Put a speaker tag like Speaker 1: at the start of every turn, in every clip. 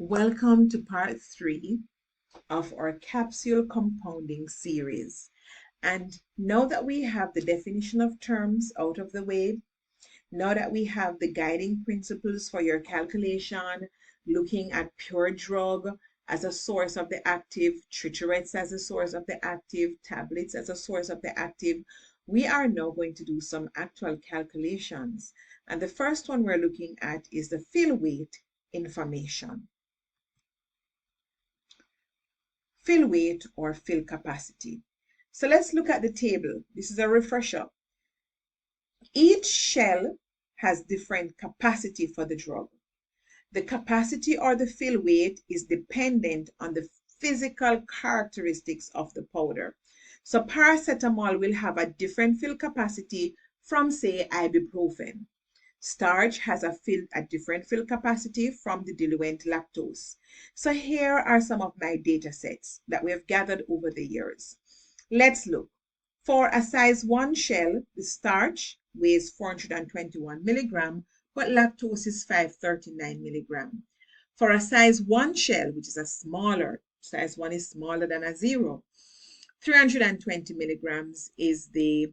Speaker 1: Welcome to part 3 of our capsule compounding series. And now that we have the definition of terms out of the way, now that we have the guiding principles for your calculation, looking at pure drug as a source of the active, triturates as a source of the active, tablets as a source of the active, we are now going to do some actual calculations. And the first one we're looking at is the fill weight information. Fill weight or fill capacity. So let's look at the table. This is a refresher. Each shell has different capacity for the drug. The capacity or the fill weight is dependent on the physical characteristics of the powder. So paracetamol will have a different fill capacity from, say, ibuprofen. Starch has a different fill capacity from the diluent lactose. So here are some of my data sets that we have gathered over the years. Let's look. For a size 1 shell, the starch weighs 421 milligram, but lactose is 539 milligram. For a size 1 shell, which is a smaller, size 1 is smaller than a 0, 320 milligrams is the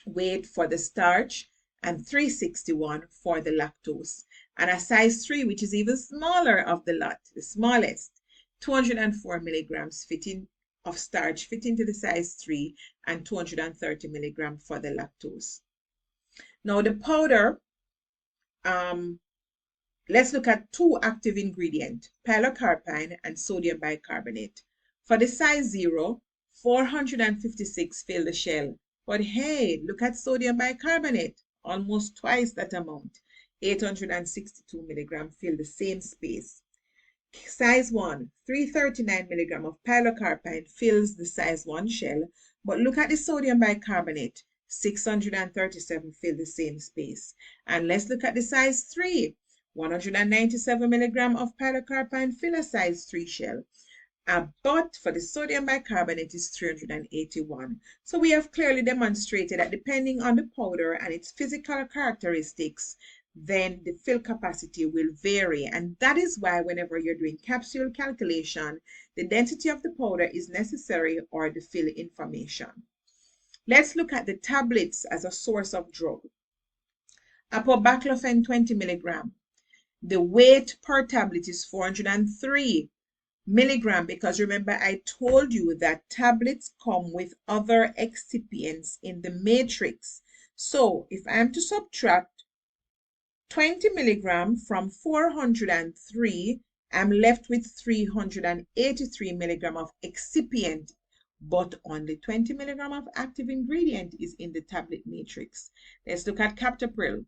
Speaker 1: weight for the starch, and 361 for the lactose. And a size 3, which is even smaller of the lot, the smallest, 204 milligrams of starch fit into the size 3 and 230 milligrams for the lactose. Now the powder, let's look at two active ingredients, pilocarpine and sodium bicarbonate. For the size 0, 456 fill the shell. But hey, look at sodium bicarbonate, almost twice that amount. 862 milligram fill the same space. Size 1, 339 milligram of pilocarpine fills the size 1 shell, but look at the sodium bicarbonate, 637 fill the same space. And let's look at the size 3, 197 milligram of pilocarpine fill a size 3 shell. But for the sodium bicarbonate is 381. So we have clearly demonstrated that depending on the powder and its physical characteristics, then the fill capacity will vary. And that is why whenever you're doing capsule calculation, the density of the powder is necessary or the fill information. Let's look at the tablets as a source of drug. Apobaclofen 20 milligram. The weight per tablet is 403 milligram, because remember I told you that tablets come with other excipients in the matrix. So if I am to subtract 20 milligram from 403, I'm left with 383 milligram of excipient, but only 20 milligram of active ingredient is in the tablet matrix. Let's look at captopril.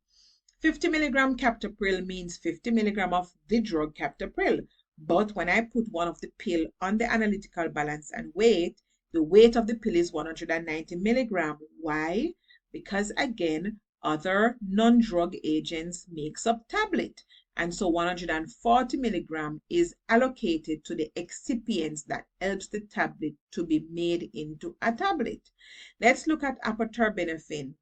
Speaker 1: 50 milligram captopril means 50 milligram of the drug captopril. But when I put one of the pill on the analytical balance and weight, the weight of the pill is 190 milligram. Why? Because again, other non-drug agents makes up tablet. And so 140 milligram is allocated to the excipients that helps the tablet to be made into a tablet. Let's look at apaterbinafine.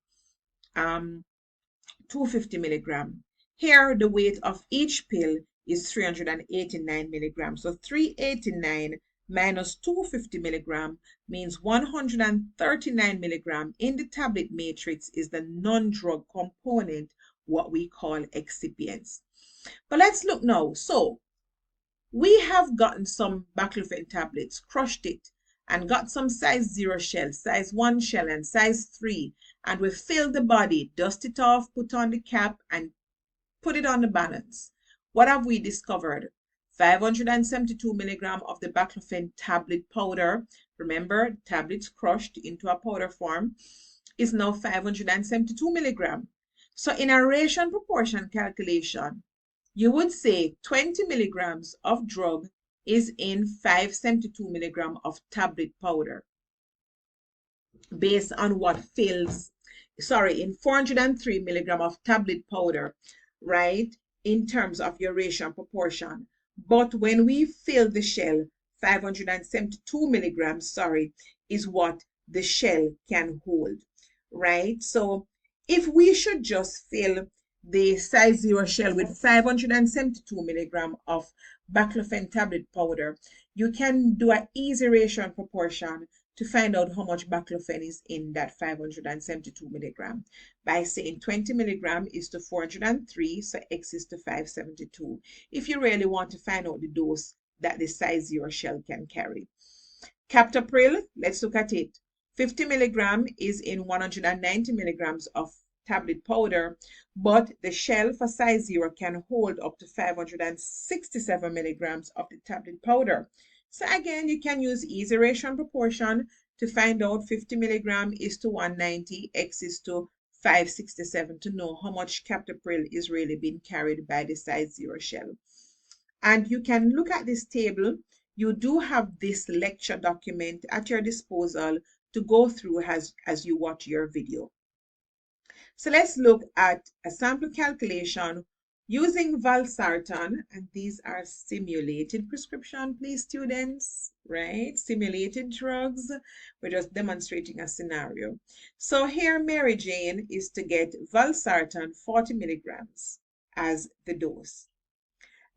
Speaker 1: 250 milligram. Here, the weight of each pill is 389 milligrams. So 389 minus 250 milligram means 139 milligram in the tablet matrix is the non-drug component, what we call excipients. But let's look now. So we have gotten some baclofen tablets, crushed it, and got some size 0 shell, size 1 shell, and size 3. And we fill the body, dust it off, put on the cap, and put it on the balance. What have we discovered? 572 milligram of the baclofen tablet powder, remember, tablets crushed into a powder form, is now 572 milligram. So in a ratio proportion calculation, you would say 20 milligrams of drug is in 572 milligram of tablet powder, based on what fills, in 403 milligram of tablet powder, right, in terms of your ratio and proportion. But when we fill the shell, 572 milligrams, is what the shell can hold, right? So if we should just fill the size 0 shell with 572 milligram of baclofen tablet powder, you can do an easy ratio and proportion to find out how much baclofen is in that 572 milligram by saying 20 milligram is to 403, so X is to 572. If you really want to find out the dose that the size 0 shell can carry. Captopril, let's look at it. 50 milligram is in 190 milligrams of tablet powder, but the shell for size 0 can hold up to 567 milligrams of the tablet powder. So again, you can use easy ratio and proportion to find out 50 milligram is to 190, X is to 567 to know how much captopril is really being carried by the size 0 shell. And you can look at this table. You do have this lecture document at your disposal to go through as you watch your video. So let's look at a sample calculation using valsartan, and these are simulated prescription, please students, right? Simulated drugs. We're just demonstrating a scenario. So here Mary Jane is to get valsartan 40 milligrams as the dose.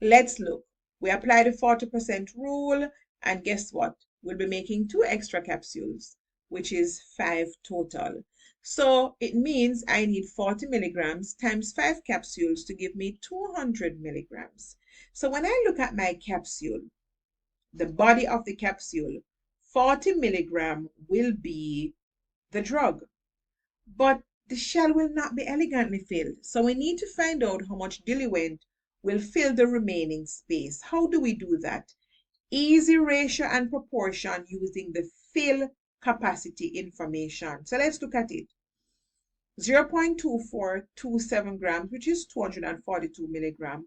Speaker 1: Let's look. We apply the 40% rule, and guess what? We'll be making 2 extra capsules, which is 5 total. So it means I need 40 milligrams times 5 capsules to give me 200 milligrams. So when I look at my capsule, the body of the capsule, 40 milligram will be the drug. But the shell will not be elegantly filled. So we need to find out how much diluent will fill the remaining space. How do we do that? Easy ratio and proportion using the fill capacity information. So let's look at it. 0.2427 grams, which is 242 milligrams,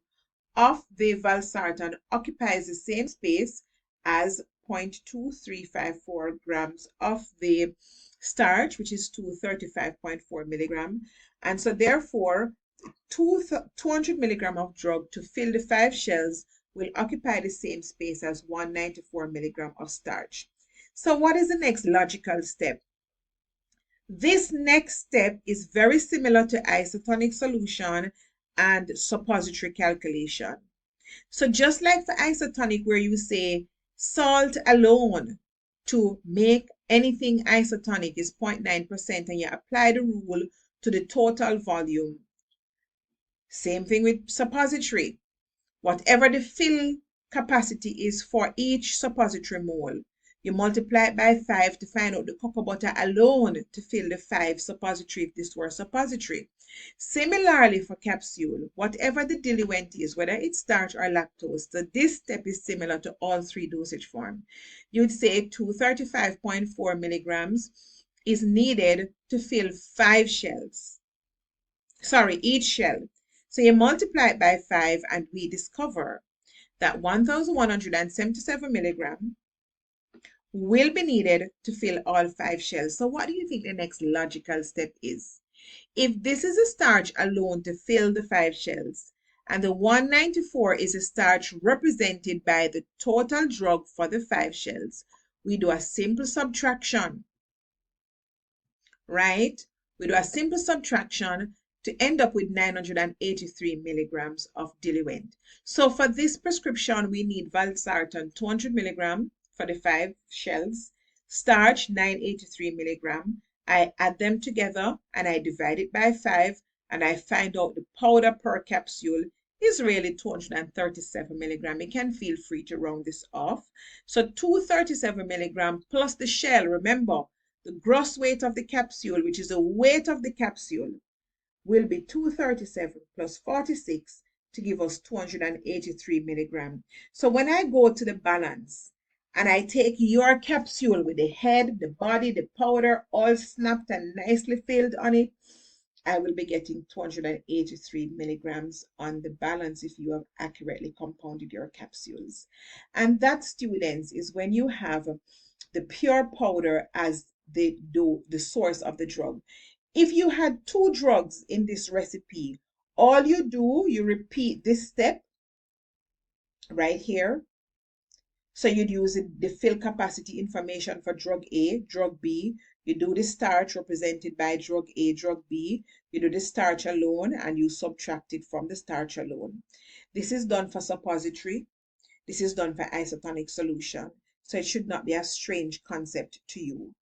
Speaker 1: of the valsartan occupies the same space as 0.2354 grams of the starch, which is 235.4 milligram. And so therefore, 200 milligram of drug to fill the 5 shells will occupy the same space as 194 milligram of starch. So what is the next logical step? This next step is very similar to isotonic solution and suppository calculation. So just like for isotonic where you say salt alone to make anything isotonic is 0.9% and you apply the rule to the total volume. Same thing with suppository. Whatever the fill capacity is for each suppository mole, you multiply it by 5 to find out the cocoa butter alone to fill the 5 suppository if this were suppository. Similarly for capsule, whatever the diluent is, whether it's starch or lactose, so this step is similar to all 3 dosage forms. You'd say 235.4 milligrams is needed to fill 5 shells. Sorry, each shell. So you multiply it by 5 and we discover that 1,177 milligram will be needed to fill all 5 shells. So what do you think the next logical step is? If this is a starch alone to fill the 5 shells, and the 194 is a starch represented by the total drug for the 5 shells, we do a simple subtraction, right? We do a simple subtraction to end up with 983 milligrams of diluent. So for this prescription, we need valsartan 200 milligram for the 5 shells, starch 983 milligram. I add them together and I divide it by 5 and I find out the powder per capsule is really 237 milligram. You can feel free to round this off. So 237 milligram plus the shell, remember, the gross weight of the capsule, which is the weight of the capsule, will be 237 plus 46 to give us 283 milligram. So when I go to the balance and I take your capsule with the head, the body, the powder, all snapped and nicely filled on it, I will be getting 283 milligrams on the balance if you have accurately compounded your capsules. And that, students, is when you have the pure powder as the source of the drug. If you had 2 drugs in this recipe, all you do, you repeat this step right here. So you'd use the fill capacity information for drug A, drug B. You do the starch represented by drug A, drug B. You do the starch alone and you subtract it from the starch alone. This is done for suppository. This is done for isotonic solution, so it should not be a strange concept to you.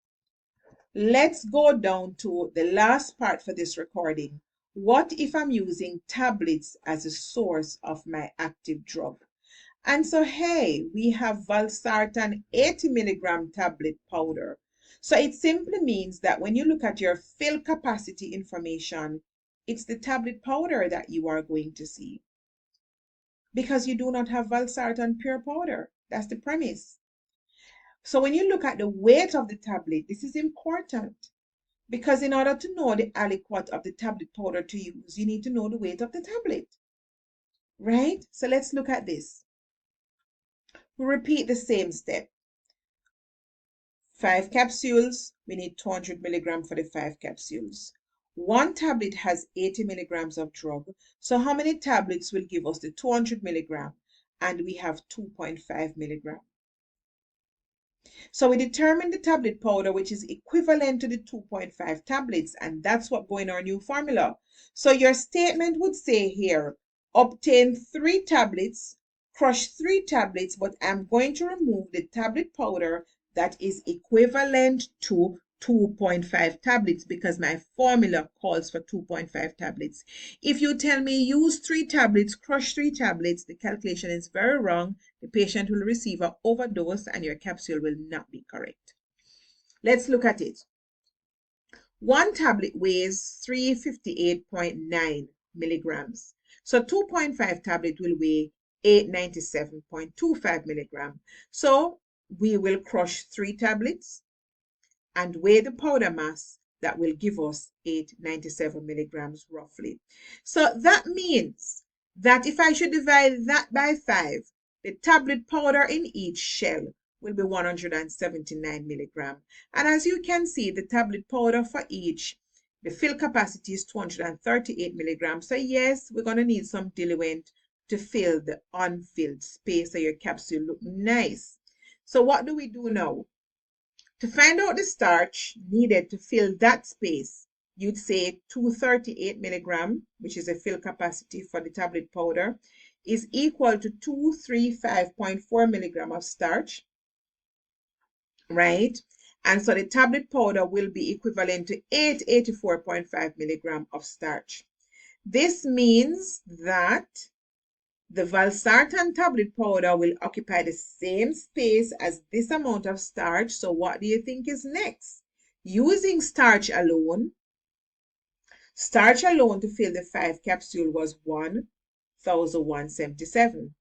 Speaker 1: Let's go down to the last part for this recording. What if I'm using tablets as a source of my active drug? And so, hey, we have valsartan 80 milligram tablet powder. So it simply means that when you look at your fill capacity information, it's the tablet powder that you are going to see, because you do not have valsartan pure powder. That's the premise. So when you look at the weight of the tablet, this is important, because in order to know the aliquot of the tablet powder to use, you need to know the weight of the tablet, right? So let's look at this. We repeat the same step. 5 capsules, we need 200 milligrams for the 5 capsules. One tablet has 80 milligrams of drug. So how many tablets will give us the 200 milligram? And we have 2.5 milligram. So we determine the tablet powder, which is equivalent to the 2.5 tablets, and that's what go in our new formula. So your statement would say here, obtain 3 tablets, crush 3 tablets, but I'm going to remove the tablet powder that is equivalent to 2.5 tablets because my formula calls for 2.5 tablets. If you tell me use 3 tablets, crush 3 tablets, the calculation is very wrong. The patient will receive an overdose and your capsule will not be correct. Let's look at it. One tablet weighs 358.9 milligrams. So 2.5 tablet will weigh 897.25 milligrams. So we will crush 3 tablets and weigh the powder mass that will give us 897 milligrams roughly. So that means that if I should divide that by 5, the tablet powder in each shell will be 179 milligrams. And as you can see, the tablet powder for each, the fill capacity is 238 milligrams. So yes, we're going to need some diluent to fill the unfilled space so your capsule look nice. So what do we do now? To find out the starch needed to fill that space, you'd say 238 milligram, which is a fill capacity for the tablet powder, is equal to 235.4 milligram of starch, right? And so the tablet powder will be equivalent to 884.5 milligram of starch. This means that the valsartan tablet powder will occupy the same space as this amount of starch. So what do you think is next? Using starch alone to fill the 5 capsule was 1,177.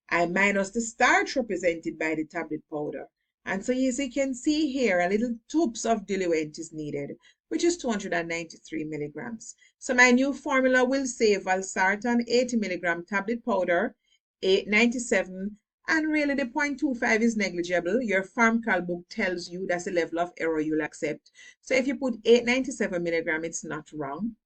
Speaker 1: I minus the starch represented by the tablet powder. And so as you can see here, a little tubes of diluent is needed, which is 293 milligrams. So my new formula will say valsartan 80 milligram tablet powder, 897, and really the 0.25 is negligible. Your pharmacal book tells you that's the level of error you'll accept. So if you put 897 milligram, it's not wrong,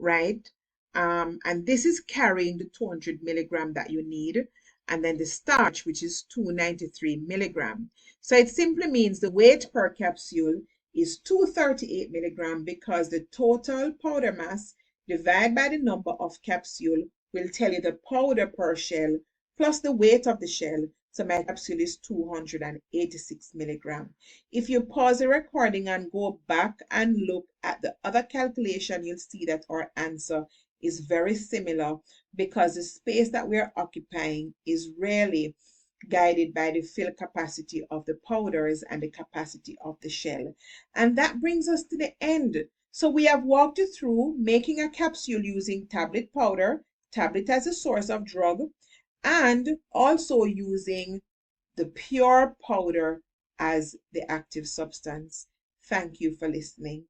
Speaker 1: right? And this is carrying the 200 milligram that you need. And then the starch, which is 293 milligram. So it simply means the weight per capsule is 238 milligram because the total powder mass divided by the number of capsule will tell you the powder per shell plus the weight of the shell. So my capsule is 286 milligram. If you pause the recording and go back and look at the other calculation, you'll see that our answer is very similar because the space that we're occupying is really guided by the fill capacity of the powders and the capacity of the shell. And that brings us to the end. So we have walked you through making a capsule using tablet powder, tablet as a source of drug, and also using the pure powder as the active substance. Thank you for listening.